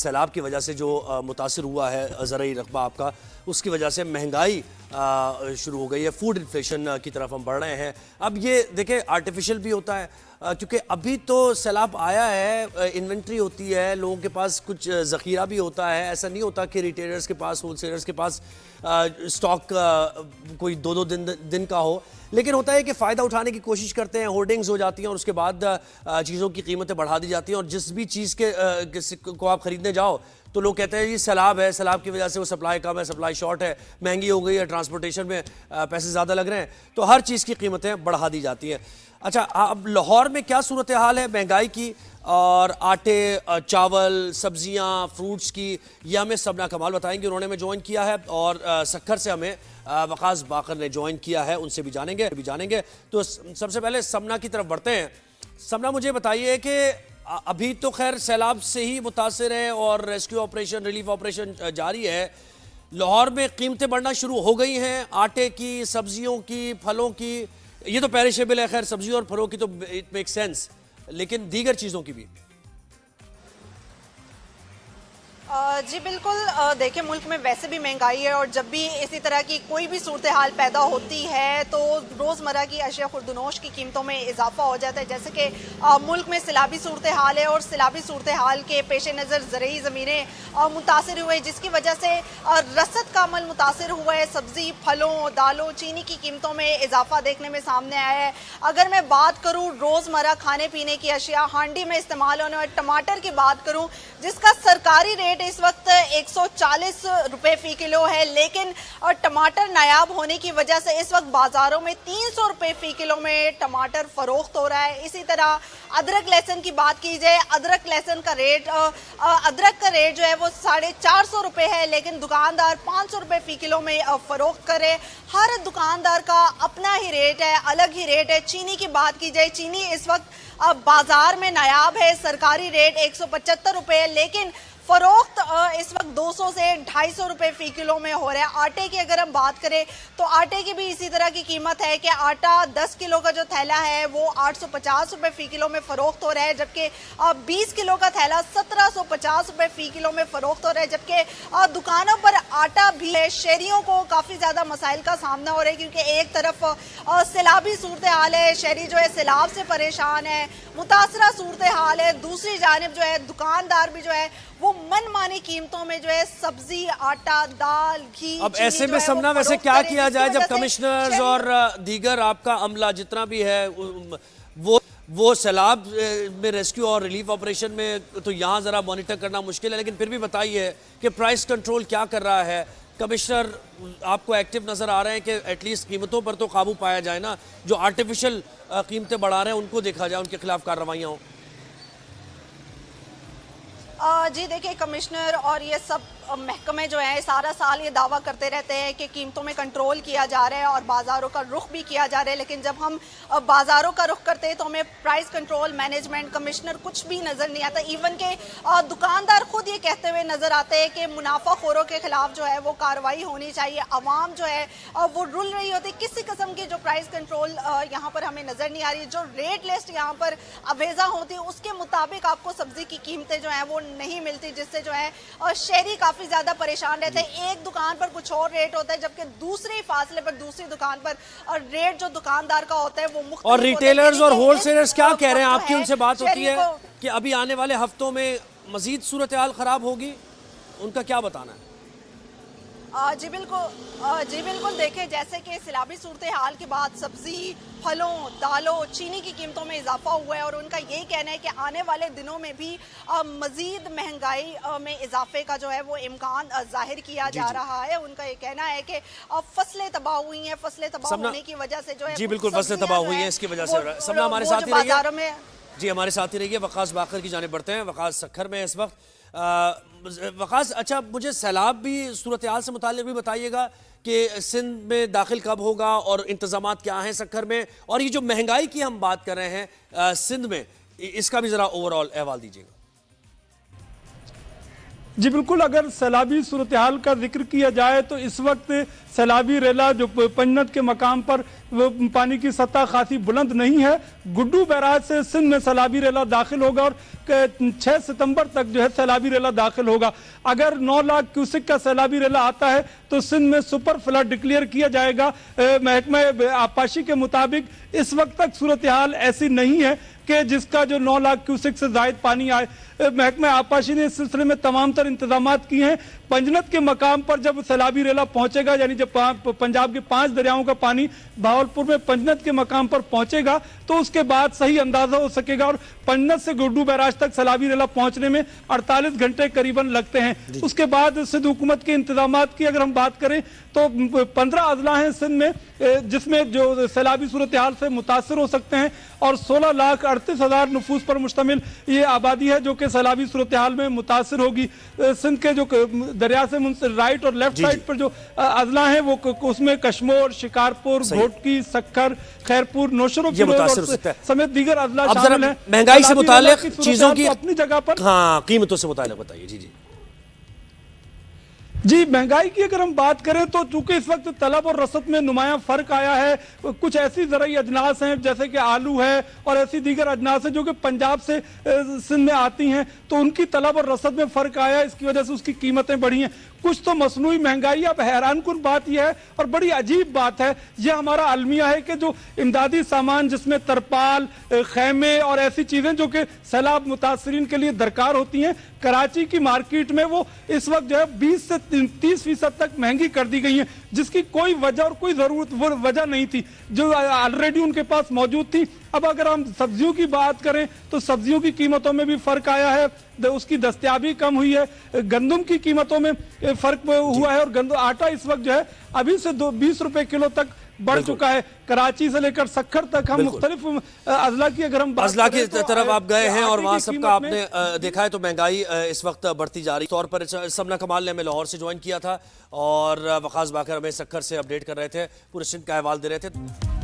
सैलाब की वजह से जो मुतासिर हुआ है ज़रई रकबा आपका, उसकी वजह से महंगाई शुरू हो गई है, फूड इन्फ्लेशन की तरफ हम बढ़ रहे हैं। अब ये देखें आर्टिफिशियल भी होता है क्योंकि अभी तो सैलाब आया है, इन्वेंट्री होती है, लोगों के पास कुछ ज़ख़ीरा भी होता है। ऐसा नहीं होता कि रिटेलर्स के पास, होलसेलर्स के पास स्टॉक कोई दो दिन का हो, लेकिन होता है कि फ़ायदा उठाने की कोशिश करते हैं, होर्डिंग्स हो जाती हैं और उसके बाद चीज़ों की कीमतें बढ़ा दी जाती हैं। और जिस भी चीज़ को आप ख़रीदने जाओ तो लोग कहते हैं जी सैलाब है, सैलाब की वजह से वो सप्लाई कम है, सप्लाई शॉर्ट है, महंगी हो गई है, ट्रांसपोर्टेशन में पैसे ज़्यादा लग रहे हैं, तो हर चीज़ की कीमतें बढ़ा दी जाती हैं। अच्छा, अब लाहौर में क्या सूरत हाल है महंगाई की और आटे, चावल, सब्जियां, फ्रूट्स की, ये हमें सबना कमाल बताएंगे। उन्होंने हमें ज्वाइन किया है और सक्खर से हमें वकास बाकर ने ज्वाइन किया है, उनसे भी जानेंगे। तो सबसे पहले समना की तरफ बढ़ते हैं। समना, मुझे बताइए कि अभी तो खैर सैलाब से ही मुतासिर है और रेस्क्यू ऑपरेशन, रिलीफ ऑपरेशन जारी है। लाहौर में कीमतें बढ़ना शुरू हो गई हैं, आटे की, सब्जियों की, फलों की। ये तो पेरिशेबल है, खैर सब्जियों और फलों की तो इट मेक सेंस, लेकिन दीगर चीज़ों की भी। जी बिल्कुल, देखिए मुल्क में वैसे भी महंगाई है और जब भी इसी तरह की कोई भी सूरत हाल पैदा होती है तो रोज़मर्रा की अशिया खुर्दनोश की कीमतों में इजाफा हो जाता है। जैसे कि मुल्क में सैलाबी सूरत हाल है और सैलाबी सूरत हाल के पेश नज़र ज़रई ज़मीनें मुतासर हुए, जिसकी वजह से रसद का अमल मुतासर हुआ है। सब्ज़ी, फलों, दालों, चीनी की कीमतों में इजाफा देखने में सामने आया है। अगर मैं बात करूँ रोज़मर्रा खाने पीने की अशिया, हांडी में इस्तेमाल होने वाले टमाटर की बात करूँ, जिसका सरकारी रेट इस वक्त 140 रुपए फी किलो है, लेकिन टमाटर नायाब होने की वजह से इस वक्त बाजारों में 300 रुपए फी किलो में टमाटर फरोख्त हो रहा है। इसी तरह अदरक लहसुन की बात की जाए, अदरक लहसुन का रेट अदरक का रेट जो है वो 450 रुपए है, लेकिन दुकानदार 500 रुपए फी किलो में फरोख्त करे। हर दुकानदार का अपना ही रेट है, अलग ही रेट है। चीनी की बात की जाए, चीनी इस वक्त बाजार में नायाब है, सरकारी रेट 175 रुपए है, लेकिन फरोख्त इस वक्त 200 से 250 रुपए फी किलो में हो रहा है। आटे की अगर हम बात करें तो आटे की भी इसी तरह की कीमत है कि आटा 10 किलो का जो थैला है वो 850 रुपए फी किलो में फरोख्त हो रहा है, जबकि 20 किलो का थैला 1750 रुपए फी किलो में फरोख्त हो रहा है। जबकि दुकानों पर आटा भी है। शहरियों को काफ़ी ज़्यादा मसाइल का सामना हो रहा है क्योंकि एक तरफ सैलाबी सूरत हाल है, शहरी जो है सैलाब से परेशान है, मुतासरा सूरत हाल है। दूसरी जानिब जो है दुकानदार भी जो है वो मनमानी कीमतों में जो है सब्जी, आटा, दाल, घी, अब ऐसे में समना वैसे क्या किया जाए जब कमिश्नर्स और दीगर आपका अमला जितना भी है वो सैलाब में रेस्क्यू और रिलीफ ऑपरेशन में, तो यहाँ ज़रा मॉनिटर करना मुश्किल है, लेकिन फिर भी बताइए कि प्राइस कंट्रोल क्या कर रहा है कमिश्नर? आपको एक्टिव नज़र आ रहे हैं कि एटलीस्ट कीमतों पर तो काबू पाया जाए ना, जो आर्टिफिशियल कीमतें बढ़ा रहे हैं उनको देखा जाए, उनके खिलाफ कार्रवाइयाँ हों। जी देखिए, कमिश्नर और ये सब महकमे जो है सारा साल ये दावा करते रहते हैं कि कीमतों में कंट्रोल किया जा रहा है और बाज़ारों का रुख भी किया जा रहा है, लेकिन जब हम बाज़ारों का रुख करते हैं तो हमें प्राइस कंट्रोल, मैनेजमेंट, कमिश्नर कुछ भी नज़र नहीं आता। इवन के दुकानदार खुद ये कहते हुए नज़र आते हैं कि मुनाफाखोरों के खिलाफ जो है वो कार्रवाई होनी चाहिए। आवाम जो है वो रुल रही होती है। किसी किस्म की जो प्राइस कंट्रोल यहाँ पर हमें नज़र नहीं आ रही। जो रेट लिस्ट यहाँ पर अवेजा होती है उसके मुताबिक आपको सब्जी की कीमतें जो है वो नहीं मिलती, जिससे जो है शहरी काफ़ी ज्यादा परेशान रहते हैं। एक दुकान पर कुछ और रेट होता है जबकि दूसरे फासले पर दूसरी दुकान पर रेट जो दुकानदार का होता है वो मुख्तलिफ। और रिटेलर्स और होलसेलर्स क्या कह रहे हैं? आपकी उनसे बात होती है कि अभी आने वाले हफ्तों में मजीद सूरत हाल खराब होगी, उनका क्या बताना है? जी बिल्कुल देखिए, जैसे कि सैलाबी सूरत हाल के बाद सब्जी, फलों, दालों, चीनी की कीमतों में इजाफा हुआ है और उनका यही कहना है कि आने वाले दिनों में भी मजीद महंगाई में इजाफे का जो है वो इम्कान जाहिर किया जा रहा है। उनका ये कहना है कि फसलें तबाह हुई हैं, फसलें तबाह होने की वजह से जो है जी बिल्कुल फसलें तबाह हुई हैं, इसकी वजह से सबना हमारे साथ ही रहिए। जी हमारे साथ ही रहिए। वकास बाकर की जानिब बढ़ते हैं। वकास सक्खर में इस वक्त। वकास, अच्छा मुझे सैलाब भी सूरत हाल से मुताल्लिक़ भी बताइएगा कि सिंध में दाखिल कब होगा और इंतजामात क्या हैं सक्खर में, और ये जो महंगाई की हम बात कर रहे हैं सिंध में, इसका भी ज़रा ओवरऑल अहवाल दीजिएगा। जी बिल्कुल, अगर सैलाबी सूरत हाल का जिक्र किया जाए तो इस वक्त सैलाबी रेला जो पंजनत के मकाम पर पानी की सतह खासी बुलंद नहीं है। गुड्डू बैराज से सिंध में सैलाबी रेला दाखिल होगा और 6 सितंबर तक जो है सैलाबी रेला दाखिल होगा। अगर 9 लाख क्यूसिक का सैलाबी रेला आता है तो सिंध में सुपर फ्लड डिक्लेयर किया जाएगा। महकमा आबपाशी के मुताबिक इस वक्त तक सूरत हाल ऐसी नहीं है कि जिसका जो 9 लाख क्यूसिक से जायद पानी आए। महकमा आबपाशी ने इस सिलसिले में तमाम तर इंतजाम किए हैं। पंजनत के मकाम पर जब सैलाबी रेला पहुंचेगा, यानी जब पंजाब के 5 दरियाओं का पानी भावलपुर में पंजनत के मकाम पर पहुंचेगा तो उसके बाद सही अंदाजा हो सकेगा। और पंजनत से गुड्डू बैराज तक सैलाबी रेला पहुंचने में 48 घंटे करीबन लगते हैं। उसके बाद सिंध हुकूमत के इंतजाम की अगर हम बात करें तो 15 अजला हैं सिंध में जिसमें जो सैलाबी सूरत हाल से मुतासर हो सकते हैं और 16,38,000 नफूस पर मुश्तमिल ये आबादी है जो कि सैलाबी सूरत हाल में मुतासर होगी। सिंध के जो दरिया से राइट और लेफ्ट साइड पर जो अजला हैं वो उसमें कश्मोर, शिकारपुर, घोटकी, सक्खर, खैरपुर, नौशरो समेत दीगर अजला शामिल हैं। महंगाई से मुताल्लिक चीजों की अपनी जगह पर कीमतों से मुताल्लिक बताइए। जी जी, महंगाई की अगर हम बात करें तो चूंकि इस वक्त तलब और रसद में नुमाया फर्क आया है, कुछ ऐसी ज़रूरी अजनास हैं जैसे कि आलू है और ऐसी दीगर अजनास हैं जो कि पंजाब से सिंध में आती हैं, तो उनकी तलब और रसद में फर्क आया है, इसकी वजह से उसकी कीमतें बढ़ी हैं। कुछ तो मसनूई महंगाई। अब हैरानकुन बात यह है और बड़ी अजीब बात है, यह हमारा अलमिया है कि जो इमदादी सामान जिसमें तरपाल, खैमे और ऐसी चीजें जो कि सैलाब मुतासरीन के लिए दरकार होती हैं, कराची की मार्केट में वो इस वक्त जो है 20 से 30% तक महंगी कर दी गई है, जिसकी कोई वजह और कोई जरूरत वो वजह नहीं थी जो ऑलरेडी उनके पास मौजूद थी। अब अगर हम सब्जियों की बात करें तो सब्जियों की कीमतों में भी फर्क आया है, उसकी दस्तयाबी कम हुई है। गंदम की कीमतों में फर्क हुआ है और आटा इस वक्त जो है अभी से 20 रुपए किलो तक बढ़ चुका है। कराची से लेकर सक्खर तक हम मुख्तलिफ अजला की अगर हम अजला की तरफ आप गए हैं और वहाँ सबका आपने देखा है तो महंगाई इस वक्त बढ़ती जा रही तौर पर। सबना कमाल ने हमें लाहौर से ज्वाइन किया था और वकास बाकर हमें सक्खर से अपडेट कर रहे थे, पूरे सिंध का अहवाल दे रहे थे।